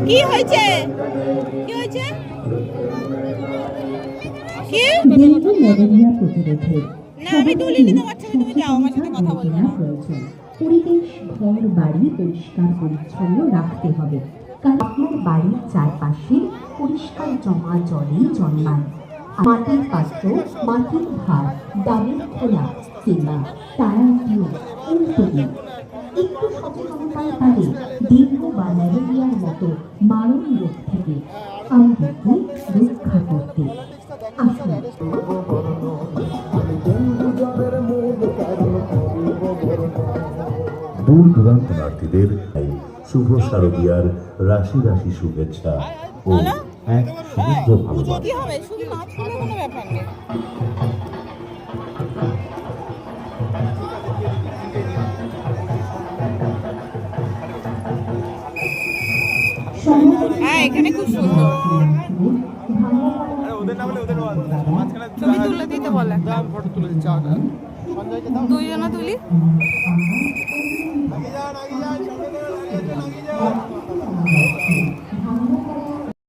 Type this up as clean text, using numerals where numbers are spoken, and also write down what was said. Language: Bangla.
কি হয়েছে কি হয়েছে কি ডেঙ্গু ম্যালেরিয়া প্রতিরোধে না আমি তুলিনি তো বাচ্চা তুমি যাও আমার সাথে কথা বলবো না পরিবেশ ঘর বাড়ি পরিষ্কার পরিচ্ছন্ন রাখতে হবে, কারণ আপনার বাড়ির চারপাশে পরিষ্কার জমা জলে জন্মায় মাটির পাত্র, মাটির ভার, ডাবের খোলা কিংবা তারা দিয়ে উল্টো দিন। একটু সচেতনতার পারে ডেঙ্গু বা ম্যালেরিয়ার মতো মারণ রোগ থেকে আমাদেরকে রক্ষা করতে আসুন। দূর দূরান্তনার্থীদের শুভ শারদীয়ার রাশি রাশি শুভেচ্ছা ও এক সমুদ্র ভালোবাসা। কি হবে শুধু নাচ করলে কোনো ব্যাপার নেই। হ্যাঁ এখানে খুব সুন্দর। তুমি তুলে দিতে বলে দুইজনা তুলি।